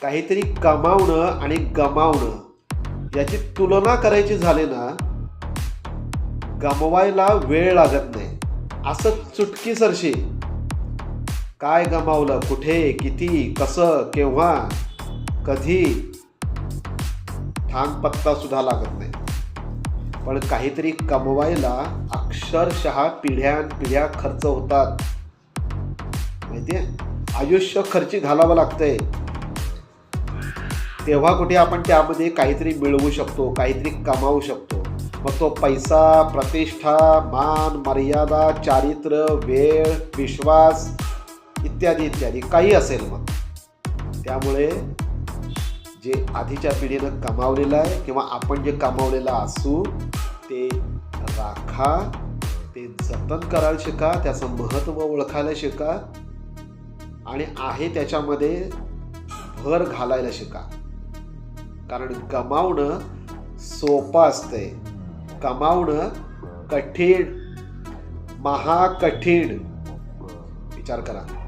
काहीतरी कमावणं आणि गमावणं याची तुलना करायची झाली ना, गमवायला वेळ लागत नाही. असं चुटकीसरशी काय गमावलं, कुठे, किती, कसं, केव्हा, कधी, ठाम पत्ता सुद्धा लागत नाही. पण काहीतरी कमवायला अक्षरशः पिढ्यानपिढ्या खर्च होतात. माहितीये, आयुष्य खर्ची घालावं लागतंय. तेव्हा कुठे आपण त्यामध्ये काहीतरी मिळवू शकतो, काहीतरी कमावू शकतो. मग तो पैसा, प्रतिष्ठा, मान, मर्यादा, चारित्र्य, वेळ, विश्वास इत्यादी इत्यादी काही असेल. मग त्यामुळे जे आधीच्या पिढीनं कमावलेलं आहे किंवा आपण जे कमावलेलं असू ते राखा, ते जतन करायला शिका, त्याचं महत्त्व ओळखायला शिका आणि आहे त्याच्यामध्ये भर घालायला शिका. कारण गमावणं सोपं असतंय, कमावणं कठीण, महाकठीण. विचार करा.